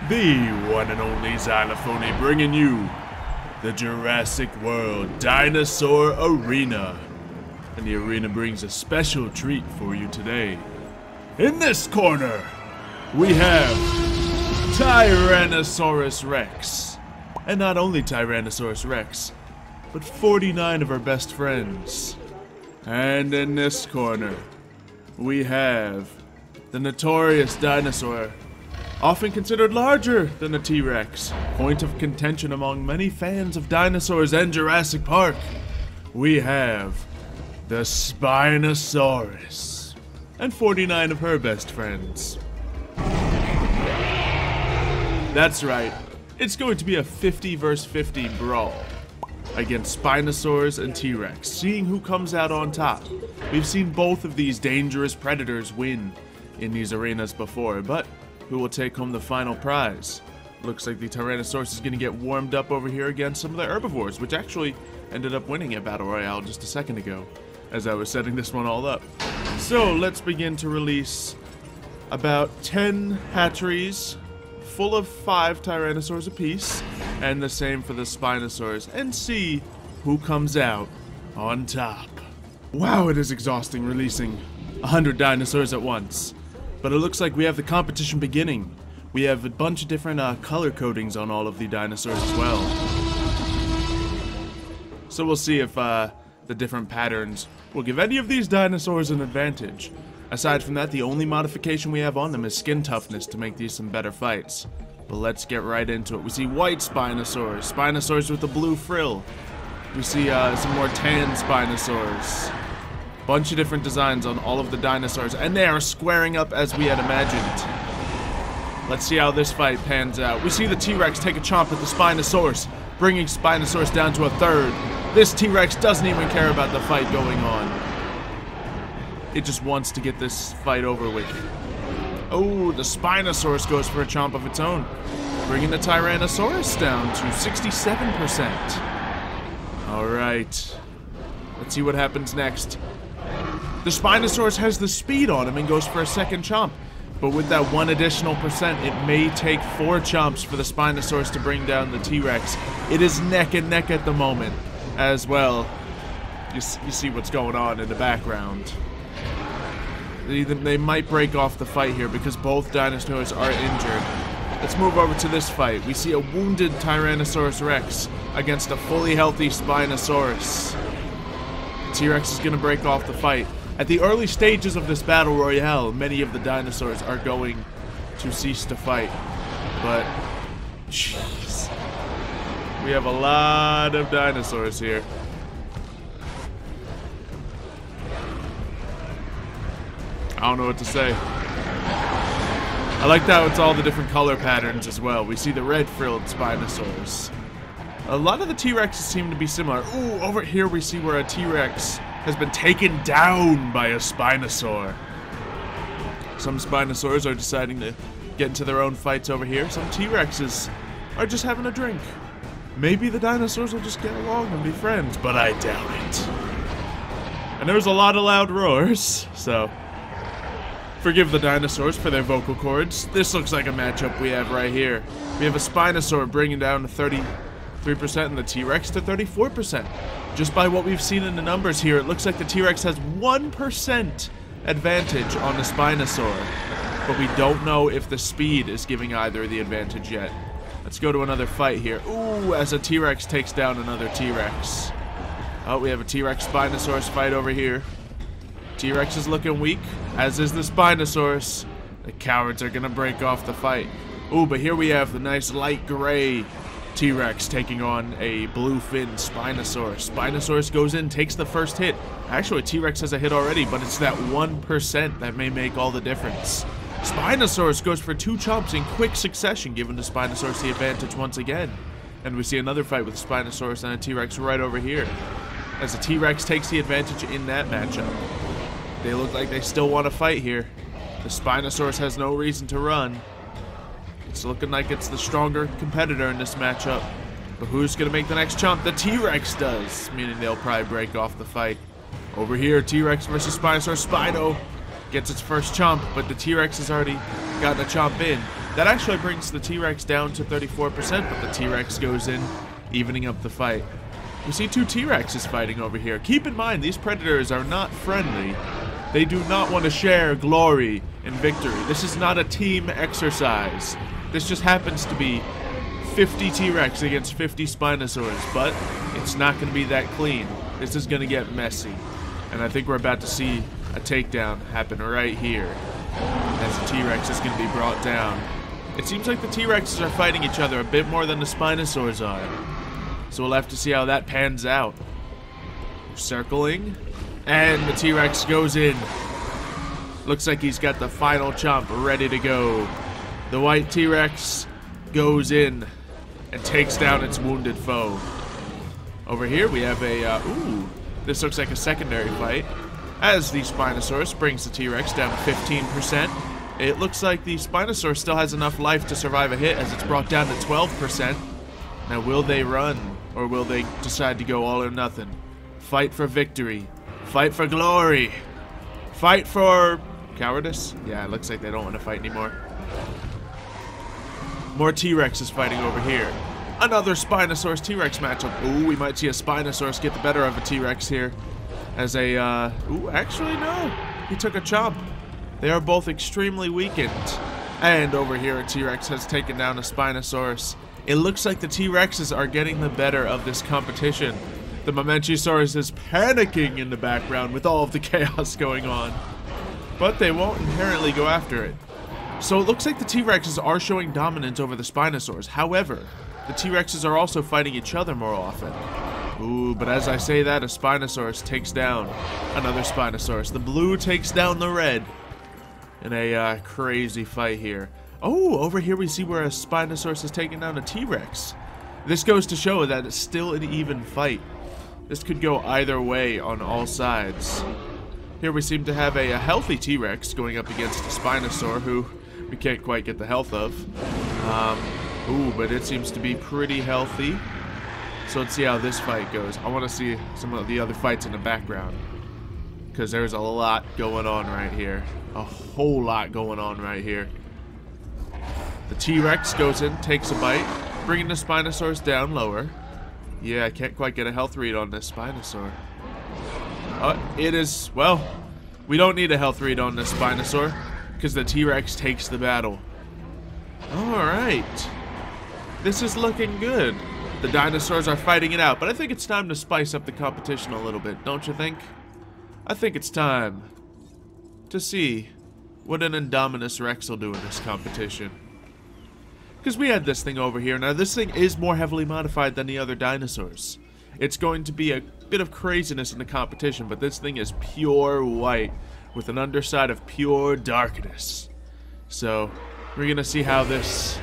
The one and only Xylophoney bringing you the Jurassic World Dinosaur Arena. And the arena brings a special treat for you today. In this corner, we have Tyrannosaurus Rex. And not only Tyrannosaurus Rex, but 49 of our best friends. And in this corner, we have the notorious dinosaur, often considered larger than a T-Rex, point of contention among many fans of dinosaurs and Jurassic Park. We have the Spinosaurus, and 49 of her best friends. That's right, it's going to be a 50 versus 50 brawl against Spinosaurs and T-Rex, seeing who comes out on top. We've seen both of these dangerous predators win in these arenas before, but who will take home the final prize? Looks like the Tyrannosaurus is going to get warmed up over here against some of the herbivores, which actually ended up winning at Battle Royale just a second ago, as I was setting this one all up. So let's begin to release about 10 hatcheries, full of 5 Tyrannosaurs apiece, and the same for the Spinosaurs, and see who comes out on top. Wow, it is exhausting releasing 100 dinosaurs at once. But it looks like we have the competition beginning. We have a bunch of different color codings on all of the dinosaurs as well. So we'll see if the different patterns will give any of these dinosaurs an advantage. Aside from that, the only modification we have on them is skin toughness to make these some better fights. But let's get right into it. We see white Spinosaurs, Spinosaurs with the blue frill. We see some more tan Spinosaurs. Bunch of different designs on all of the dinosaurs, and they are squaring up as we had imagined. Let's see how this fight pans out. We see the T-Rex take a chomp at the Spinosaurus, bringing Spinosaurus down to a third. This T-Rex doesn't even care about the fight going on. It just wants to get this fight over with. Oh, the Spinosaurus goes for a chomp of its own, bringing the Tyrannosaurus down to 67%. Alright, let's see what happens next. The Spinosaurus has the speed on him and goes for a second chomp. But with that 1 additional percent, it may take 4 chomps for the Spinosaurus to bring down the T-Rex. It is neck and neck at the moment as well. You see what's going on in the background. They might break off the fight here because both dinosaurs are injured. Let's move over to this fight. We see a wounded Tyrannosaurus Rex against a fully healthy Spinosaurus. The T-Rex is going to break off the fight. At the early stages of this Battle Royale, many of the dinosaurs are going to cease to fight. But, jeez. We have a lot of dinosaurs here. I don't know what to say. I like how it's all the different color patterns as well. We see the red-frilled Spinosaurs. A lot of the T-Rexes seem to be similar. Ooh, over here we see where a T-Rex has been taken down by a Spinosaur. Some Spinosaurs are deciding to get into their own fights over here. Some T-Rexes are just having a drink. Maybe the dinosaurs will just get along and be friends, but I doubt it. And there was a lot of loud roars, so forgive the dinosaurs for their vocal cords. This looks like a matchup we have right here. We have a Spinosaur bringing down to 33% and the T-Rex to 34%. Just by what we've seen in the numbers here, it looks like the T-Rex has 1% advantage on the Spinosaur. But we don't know if the speed is giving either the advantage yet. Let's go to another fight here. Ooh, as a T-Rex takes down another T-Rex. Oh, we have a T-Rex Spinosaurus fight over here. T-Rex is looking weak, as is the Spinosaurus. The cowards are gonna break off the fight. Ooh, but here we have the nice light gray T-Rex taking on a bluefin Spinosaurus. Spinosaurus goes in, takes the first hit. Actually, T-Rex has a hit already, but it's that 1% that may make all the difference. Spinosaurus goes for 2 chomps in quick succession, giving the Spinosaurus the advantage once again. And we see another fight with a Spinosaurus and a T-Rex right over here, as the T-Rex takes the advantage in that matchup. They look like they still want to fight here. The Spinosaurus has no reason to run. It's looking like it's the stronger competitor in this matchup. But who's going to make the next chomp? The T-Rex does, meaning they'll probably break off the fight. Over here, T-Rex versus Spinosaurus. Spino gets its first chomp, but the T-Rex has already gotten a chomp in. That actually brings the T-Rex down to 34%, but the T-Rex goes in, evening up the fight. We see two T-Rexes fighting over here. Keep in mind, these predators are not friendly. They do not want to share glory and victory. This is not a team exercise. This just happens to be 50 T-Rex against 50 Spinosaurs, but it's not going to be that clean. This is going to get messy. And I think we're about to see a takedown happen right here as the T-Rex is going to be brought down. It seems like the T-Rexes are fighting each other a bit more than the Spinosaurs are. So we'll have to see how that pans out. Circling. And the T-Rex goes in. Looks like he's got the final chomp ready to go. The white T-Rex goes in and takes down its wounded foe. Over here we have a, ooh, this looks like a secondary fight. As the Spinosaurus brings the T-Rex down to 15%. It looks like the Spinosaurus still has enough life to survive a hit as it's brought down to 12%. Now will they run or will they decide to go all or nothing? Fight for victory. Fight for glory. Fight for cowardice? Yeah, it looks like they don't want to fight anymore. More T-Rexes fighting over here. Another Spinosaurus T-Rex matchup. Ooh, we might see a Spinosaurus get the better of a T-Rex here. As a, ooh, actually no. He took a chomp. They are both extremely weakened. And over here, a T-Rex has taken down a Spinosaurus. It looks like the T-Rexes are getting the better of this competition. The Mamenchisaurus is panicking in the background with all of the chaos going on. But they won't inherently go after it. So it looks like the T-Rexes are showing dominance over the Spinosaurs. However, the T-Rexes are also fighting each other more often. Ooh, but as I say that, a Spinosaurus takes down another Spinosaurus. The blue takes down the red in a crazy fight here. Oh, over here we see where a Spinosaurus is taking down a T-Rex. This goes to show that it's still an even fight. This could go either way on all sides. Here we seem to have a healthy T-Rex going up against a Spinosaur who we can't quite get the health of. Ooh, but it seems to be pretty healthy. So let's see how this fight goes. I want to see some of the other fights in the background, because there's a lot going on right here. A whole lot going on right here. The T-Rex goes in, takes a bite, bringing the Spinosaurus down lower. Yeah, I can't quite get a health read on this Spinosaur. It is, well, we don't need a health read on this Spinosaur, because the T-Rex takes the battle. Alright. This is looking good. The dinosaurs are fighting it out, but I think it's time to spice up the competition a little bit, don't you think? I think it's time to see what an Indominus Rex will do in this competition. Because we had this thing over here. Now, this thing is more heavily modified than the other dinosaurs. It's going to be a bit of craziness in the competition, but this thing is pure white with an underside of pure darkness. So, we're going to see how this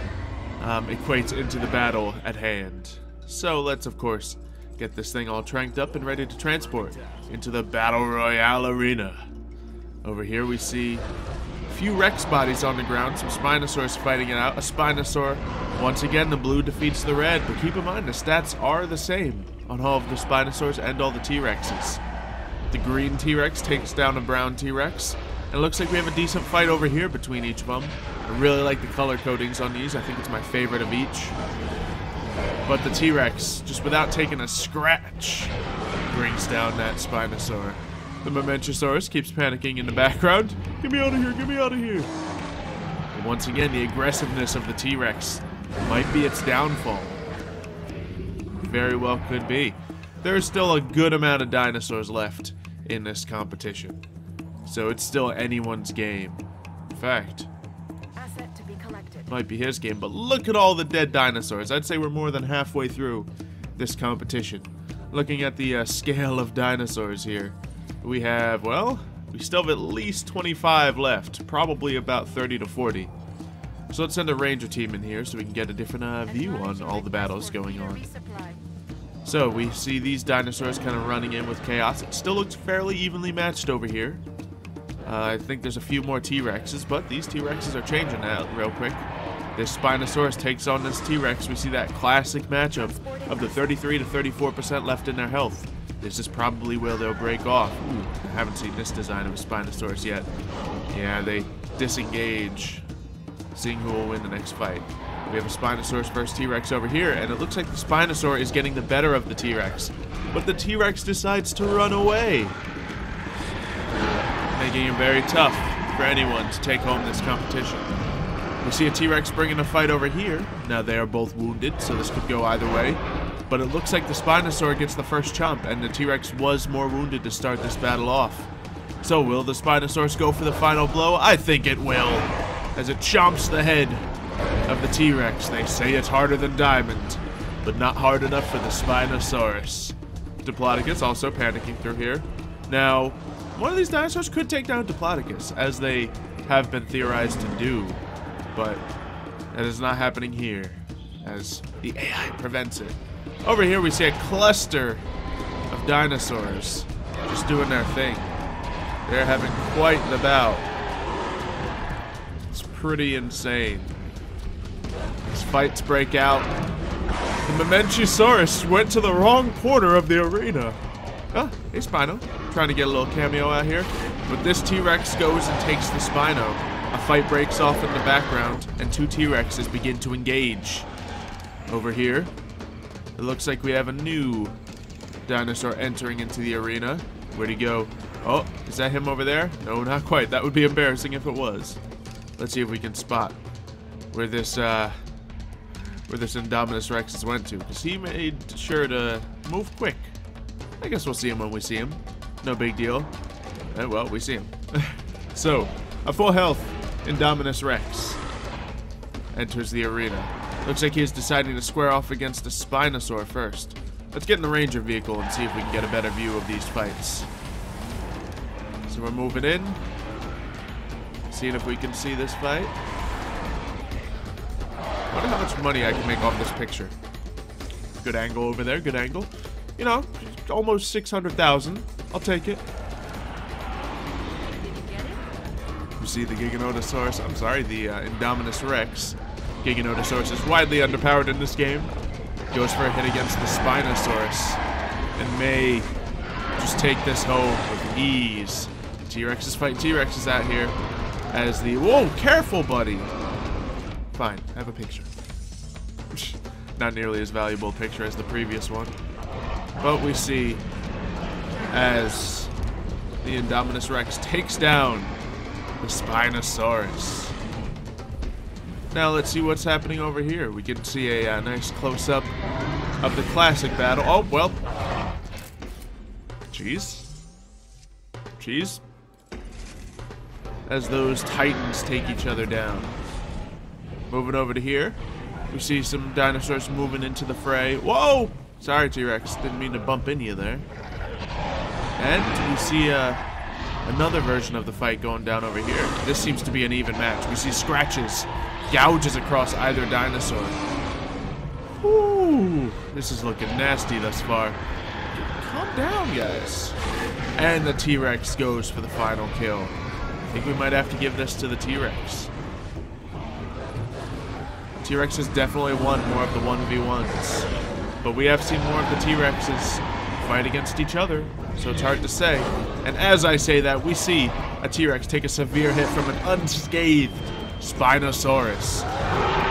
equates into the battle at hand. So, let's, of course, get this thing all tranked up and ready to transport into the Battle Royale arena. Over here we see a few Rex bodies on the ground, some Spinosaurs fighting it out. A Spinosaur, once again, the blue defeats the red, but keep in mind the stats are the same on all of the Spinosaurs and all the T-Rexes. The green T-Rex takes down a brown T-Rex, and it looks like we have a decent fight over here between each of them. I really like the color codings on these. I think it's my favorite of each. But the T-Rex, just without taking a scratch, brings down that Spinosaur. The Mamenchisaurus keeps panicking in the background. Get me out of here, get me out of here. And once again, the aggressiveness of the T-Rex might be its downfall. Very well could be. There's still a good amount of dinosaurs left in this competition. So it's still anyone's game. In fact, might be his game, but look at all the dead dinosaurs. I'd say we're more than halfway through this competition. Looking at the scale of dinosaurs here, we have, well, we still have at least 25 left, probably about 30 to 40. So let's send a ranger team in here so we can get a different view on all the battles going on. So we see these dinosaurs kind of running in with chaos. It still looks fairly evenly matched over here. I think there's a few more T-Rexes, but these T-Rexes are changing that real quick. This Spinosaurus takes on this T-Rex. We see that classic matchup of the 33 to 34% left in their health. This is probably where they'll break off. Ooh, I haven't seen this design of a Spinosaurus yet. Yeah, they disengage. seeing who will win the next fight. We have a Spinosaurus versus T-Rex over here, and it looks like the Spinosaur is getting the better of the T-Rex. But the T-Rex decides to run away, making it very tough for anyone to take home this competition. We see a T-Rex bringing a fight over here. Now they are both wounded, so this could go either way. But it looks like the Spinosaur gets the first chomp, and the T-Rex was more wounded to start this battle off. So will the Spinosaurus go for the final blow? I think it will, as it chomps the head of the T-Rex. They say it's harder than diamond, but not hard enough for the Spinosaurus. Diplodocus also panicking through here. Now, one of these dinosaurs could take down Diplodocus, as they have been theorized to do, but that is not happening here, as the AI prevents it. Over here we see a cluster of dinosaurs just doing their thing. They're having quite the bout. It's pretty insane. As fights break out, the Mamenchisaurus went to the wrong corner of the arena. Oh, hey Spino. Trying to get a little cameo out here. But this T-Rex goes and takes the Spino. A fight breaks off in the background, and two T-Rexes begin to engage. Over here, it looks like we have a new dinosaur entering into the arena. Where'd he go? Oh, is that him over there? No, not quite. That would be embarrassing if it was. Let's see if we can spot where this Indominus Rex went to, because he made sure to move quick. I guess we'll see him when we see him. No big deal. Well, we see him. So, a full health Indominus Rex enters the arena. Looks like he is deciding to square off against the Spinosaur first. Let's get in the Ranger vehicle and see if we can get a better view of these fights. So we're moving in, seeing if we can see this fight. I wonder how much money I can make off this picture. Good angle over there, good angle. You know, almost 600,000. I'll take it. You see the Giganotosaurus, I'm sorry, the Indominus Rex. Giganotosaurus is widely underpowered in this game. Goes for a hit against the Spinosaurus and may just take this home with ease. T-Rexes fight T-Rexes out here as the... Whoa, careful, buddy. Fine, I have a picture. Not nearly as valuable a picture as the previous one. But we see as the Indominus Rex takes down the Spinosaurus. Now let's see what's happening over here. We can see a nice close-up of the classic battle. Oh, well. Cheese. Cheese. As those titans take each other down. Moving over to here. We see some dinosaurs moving into the fray. Whoa! Sorry, T-Rex. Didn't mean to bump into you there. And we see another version of the fight going down over here. This seems to be an even match. We see scratches, gouges across either dinosaur. Ooh, this is looking nasty thus far. Calm down, guys. And the T-Rex goes for the final kill. I think we might have to give this to the T-Rex. T-Rex has definitely won more of the 1v1s. But we have seen more of the T-Rexes fight against each other, so it's hard to say. And as I say that, we see a T-Rex take a severe hit from an unscathed Spinosaurus.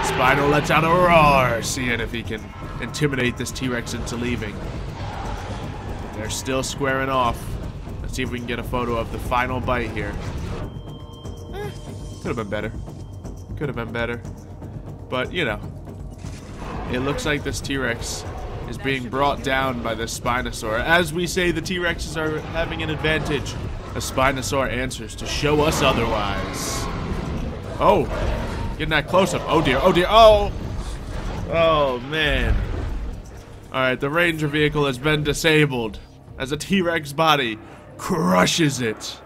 Spino lets out a roar, seeing if he can intimidate this T-Rex into leaving. They're still squaring off. Let's see if we can get a photo of the final bite here. Could have been better. Could have been better. But, you know, it looks like this T-Rex is being brought down by this Spinosaur. As we say, the T-Rexes are having an advantage. A Spinosaur answers to show us otherwise. Oh, getting that close-up. Oh, dear. Oh, dear. Oh! Oh, man. Alright, the Ranger vehicle has been disabled as a T-Rex body crushes it.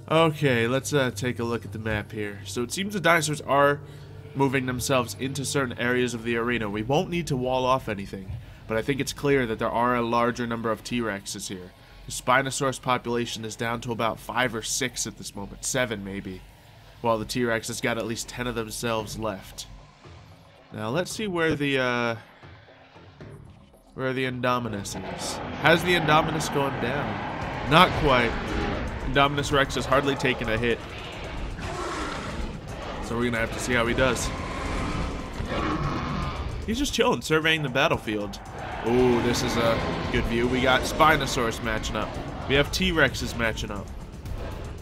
Okay, let's take a look at the map here. So it seems the dinosaurs are moving themselves into certain areas of the arena. We won't need to wall off anything, but I think it's clear that there are a larger number of T-Rexes here. The Spinosaurus population is down to about 5 or 6 at this moment, 7 maybe, while the T-Rex has got at least 10 of themselves left. Now let's see where the Indominus is. Has the Indominus gone down? Not quite. Indominus Rex has hardly taken a hit. So we're going to have to see how he does. He's just chilling, surveying the battlefield. Ooh, this is a good view. We got Spinosaurus matching up. We have T-Rexes matching up.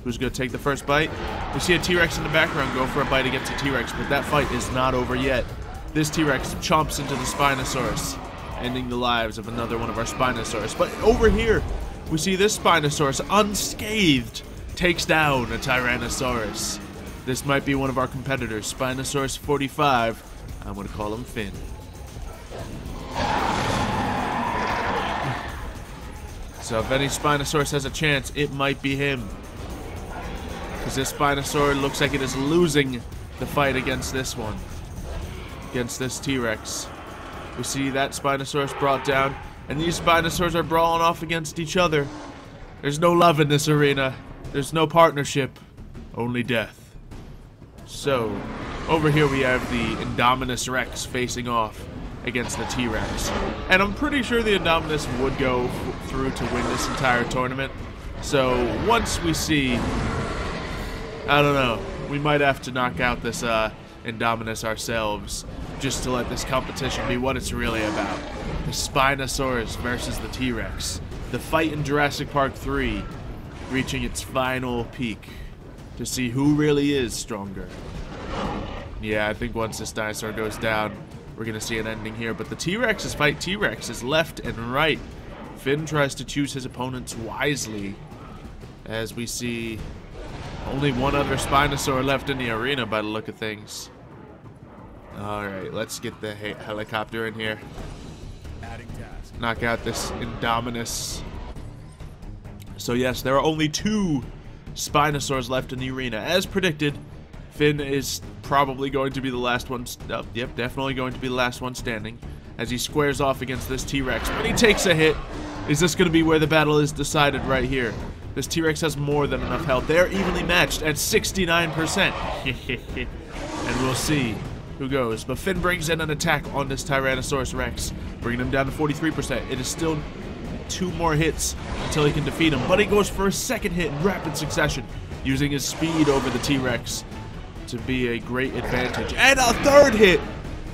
Who's going to take the first bite? We see a T-Rex in the background go for a bite against a T-Rex, but that fight is not over yet. This T-Rex chomps into the Spinosaurus, ending the lives of another one of our Spinosaurus. But over here, we see this Spinosaurus, unscathed, takes down a Tyrannosaurus. This might be one of our competitors, Spinosaurus 45. I'm going to call him Finn. So if any Spinosaurus has a chance, it might be him. Because this Spinosaur looks like it is losing the fight against this one. Against this T-Rex. We see that Spinosaurus brought down, and these Spinosaurs are brawling off against each other. There's no love in this arena. There's no partnership. Only death. So, over here we have the Indominus Rex facing off against the T-Rex. And I'm pretty sure the Indominus would go through to win this entire tournament. So, once we see... I don't know. We might have to knock out this Indominus ourselves just to let this competition be what it's really about. The Spinosaurus versus the T-Rex. The fight in Jurassic Park 3 reaching its final peak to see who really is stronger. Yeah, I think once this dinosaur goes down, we're going to see an ending here. But the T-Rexes fight T-Rexes left and right. Finn tries to choose his opponents wisely as we see... only one other Spinosaur left in the arena by the look of things. Alright, let's get the helicopter in here. Knock out this Indominus. So yes, there are only 2 Spinosaurs left in the arena. As predicted, Finn is probably going to be the last one. Yep, definitely going to be the last one standing. As he squares off against this T-Rex. But he takes a hit. Is this going to be where the battle is decided right here? This T-Rex has more than enough health. They're evenly matched at 69%. And we'll see who goes. But Finn brings in an attack on this Tyrannosaurus Rex, bringing him down to 43%. It is still 2 more hits until he can defeat him. But he goes for a second hit in rapid succession, using his speed over the T-Rex to be a great advantage. And a third hit,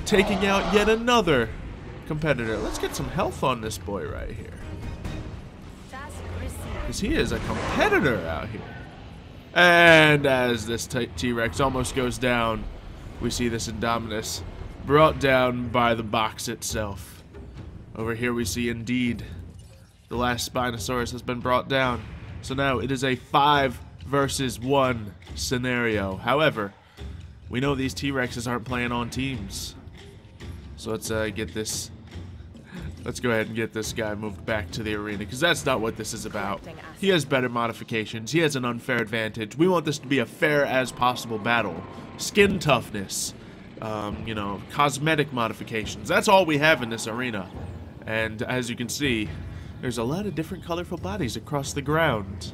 taking out yet another competitor. Let's get some health on this boy right here. Because he is a competitor out here. And as this T-Rex almost goes down, we see this Indominus brought down by the box itself. Over here we see indeed the last Spinosaurus has been brought down. So now it is a 5 versus 1 scenario. However, we know these T-Rexes aren't playing on teams. So let's get this... Let's go ahead and get this guy moved back to the arena, because that's not what this is about. He has better modifications. He has an unfair advantage. We want this to be a fair as possible battle. Skin toughness, you know, cosmetic modifications. That's all we have in this arena. And as you can see, there's a lot of different colorful bodies across the ground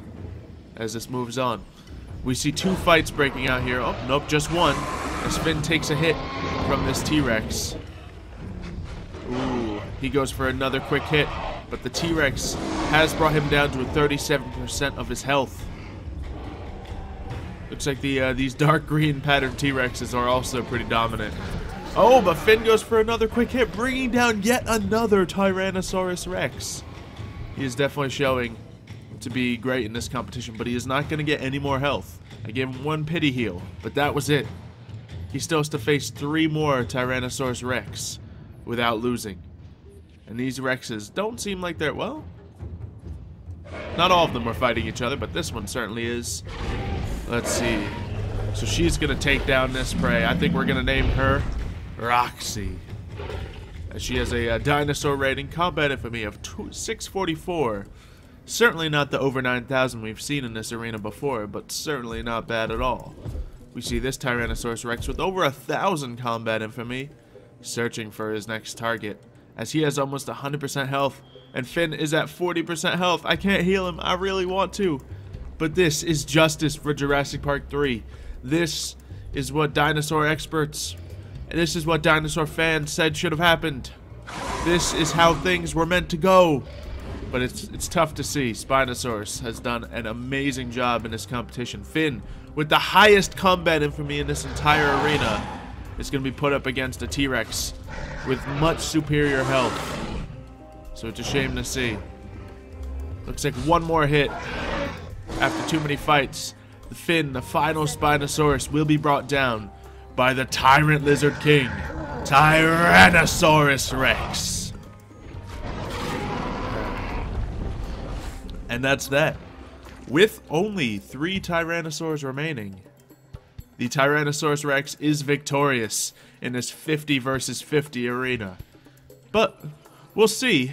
as this moves on. We see 2 fights breaking out here. Oh, nope, just one. As Finn takes a hit from this T-Rex. Ooh, he goes for another quick hit, but the T-Rex has brought him down to 37% of his health. Looks like these dark green patterned T-Rexes are also pretty dominant. Oh, but Finn goes for another quick hit, bringing down yet another Tyrannosaurus Rex. He is definitely showing to be great in this competition, but he is not going to get any more health. I gave him 1 pity heal, but that was it. He still has to face 3 more Tyrannosaurus Rex without losing. And these Rexes don't seem like they're, well, not all of them are fighting each other, but this one certainly is. Let's see. So she's going to take down this prey. I think we're going to name her Roxy. As she has a dinosaur rating, combat infamy of 644. Certainly not the over 9,000 we've seen in this arena before, but certainly not bad at all. We see this Tyrannosaurus Rex with over 1,000 combat infamy, searching for his next target, as he has almost 100% health, and Finn is at 40% health. I can't heal him, I really want to, but this is justice for Jurassic Park 3. This is what dinosaur experts, and this is what dinosaur fans said should have happened. This is how things were meant to go. But it's tough to see. Spinosaurus has done an amazing job in this competition. Finn with the highest combat infamy in this entire arena is going to be put up against a T-Rex with much superior health. So it's a shame to see. Looks like one more hit after too many fights. The fin, the final Spinosaurus, will be brought down by the Tyrant Lizard King, Tyrannosaurus Rex. And that's that. With only 3 Tyrannosaurs remaining, the Tyrannosaurus Rex is victorious in this 50 versus 50 arena. But we'll see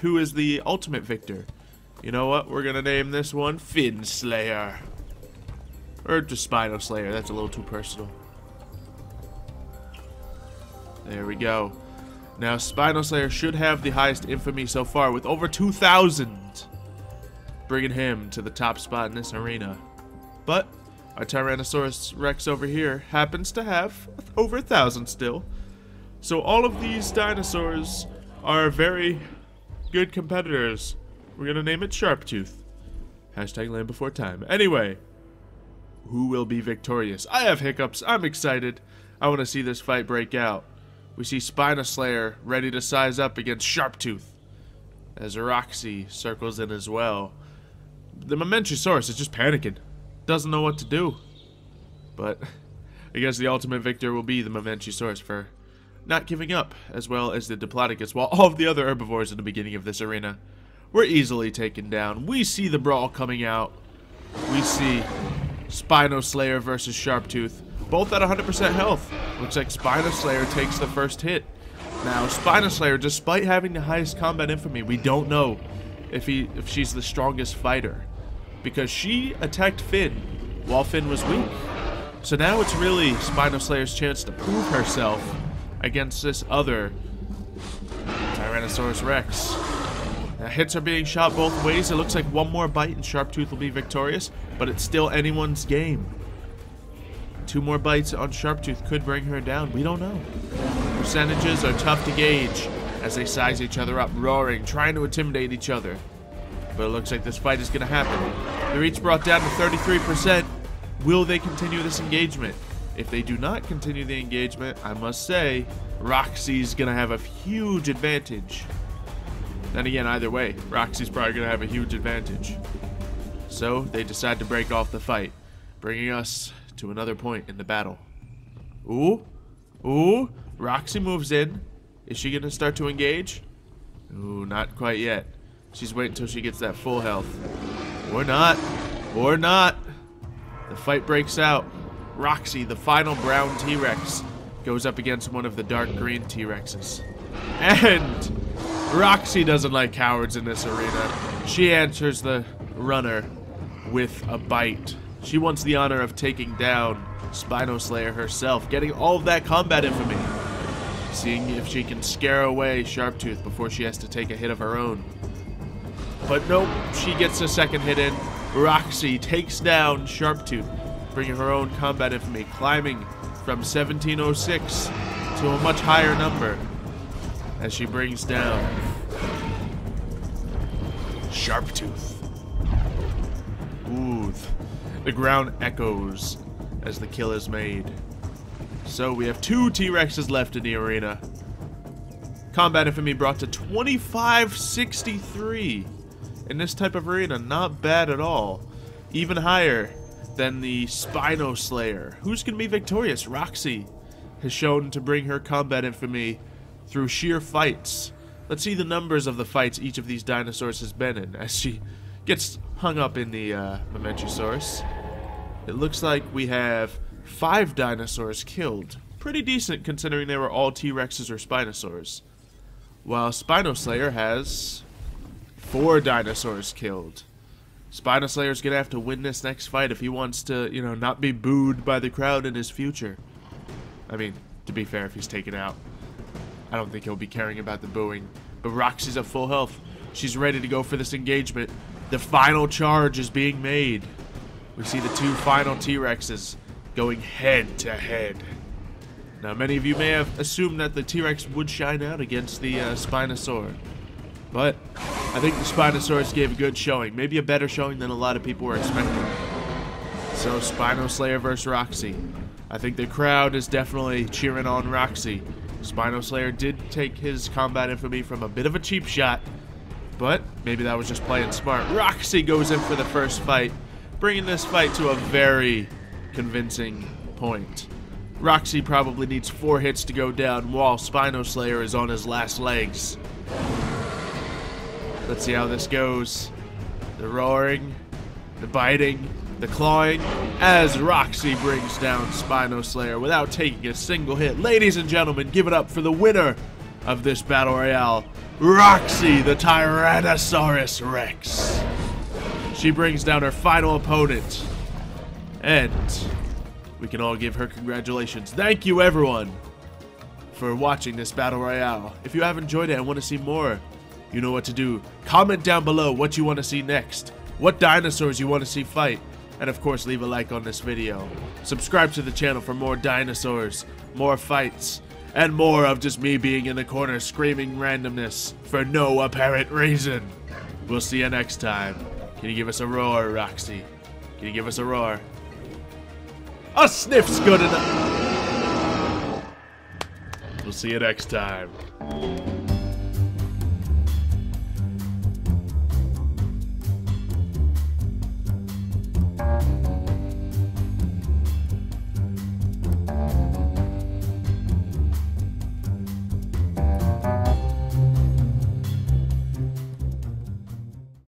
who is the ultimate victor. You know what? We're gonna name this one Fin Slayer. Or just Spino Slayer. That's a little too personal. There we go. Now, Spino Slayer should have the highest infamy so far with over 2,000. Bringing him to the top spot in this arena. But our Tyrannosaurus Rex over here happens to have over 1,000 still. So all of these dinosaurs are very good competitors. We're gonna name it Sharptooth. Hashtag land before time. Anyway, who will be victorious? I have hiccups. I'm excited. I want to see this fight break out. We see Spinoslayer ready to size up against Sharptooth, as Roxy circles in as well. The Mamenchisaurus is just panicking. Doesn't know what to do. But I guess the ultimate victor will be the Mamenchisaurus for not giving up, as well as the Diplodocus, while all of the other herbivores in the beginning of this arena were easily taken down. We see the brawl coming out. We see Spinoslayer versus Sharptooth, both at 100% health. Looks like Spinoslayer takes the first hit. Now, Spinoslayer, despite having the highest combat infamy, we don't know if she's the strongest fighter, because she attacked Finn while Finn was weak. So now it's really Spinoslayer's chance to prove herself against this other Tyrannosaurus Rex. Now, hits are being shot both ways. It looks like one more bite and Sharptooth will be victorious, but it's still anyone's game. 2 more bites on Sharptooth could bring her down. We don't know. Percentages are tough to gauge as they size each other up, roaring, trying to intimidate each other. But it looks like this fight is going to happen. They're each brought down to 33%. Will they continue this engagement? If they do not continue the engagement, I must say, Roxy's going to have a huge advantage. Then again, either way, Roxy's probably going to have a huge advantage. So they decide to break off the fight, bringing us to another point in the battle. Ooh, ooh, Roxy moves in. Is she going to start to engage? Ooh, not quite yet. She's waiting until she gets that full health. Or not. Or not. The fight breaks out. Roxy, the final brown T-Rex, goes up against one of the dark green T-Rexes. And Roxy doesn't like cowards in this arena. She answers the runner with a bite. She wants the honor of taking down Spinoslayer herself, getting all of that combat infamy. Seeing if she can scare away Sharptooth before she has to take a hit of her own. But nope, she gets a second hit in. Roxy takes down Sharptooth, bringing her own combat infamy, climbing from 1706 to a much higher number as she brings down Sharptooth. Ooh, the ground echoes as the kill is made. So we have 2 T-Rexes left in the arena. Combat infamy brought to 2563 in this type of arena. Not bad at all. Even higher than the Spinoslayer. Who's going to be victorious? Roxy has shown to bring her combat infamy through sheer fights. Let's see the numbers of the fights each of these dinosaurs has been in as she gets hung up in the Mamenchisaurus. It looks like we have 5 dinosaurs killed. Pretty decent considering they were all T-Rexes or Spinosaurs. While Spinoslayer has 4 dinosaurs killed. Spinoslayer's gonna have to win this next fight if he wants to, you know, not be booed by the crowd in his future. I mean, to be fair, if he's taken out, I don't think he'll be caring about the booing. But Roxy's at full health. She's ready to go for this engagement. The final charge is being made. We see the 2 final T-Rexes going head to head. Now, many of you may have assumed that the T-Rex would shine out against the Spinosaur. But I think the Spinosaurus gave a good showing. Maybe a better showing than a lot of people were expecting. So, Spinoslayer versus Roxy. I think the crowd is definitely cheering on Roxy. Spinoslayer did take his combat infamy from a bit of a cheap shot, but maybe that was just playing smart. Roxy goes in for the first fight, bringing this fight to a very convincing point. Roxy probably needs 4 hits to go down while Spinoslayer is on his last legs. Let's see how this goes. The roaring, the biting, the clawing, as Roxy brings down Spinoslayer without taking a single hit. Ladies and gentlemen, give it up for the winner of this Battle Royale, Roxy the Tyrannosaurus Rex. She brings down her final opponent, and we can all give her congratulations. Thank you, everyone, for watching this Battle Royale. If you have enjoyed it and want to see more, you know what to do. Comment down below what you want to see next, what dinosaurs you want to see fight, and of course leave a like on this video. Subscribe to the channel for more dinosaurs, more fights, and more of just me being in the corner screaming randomness for no apparent reason. We'll see you next time. Can you give us a roar, Roxy? Can you give us a roar? A sniff's good enough. We'll see you next time.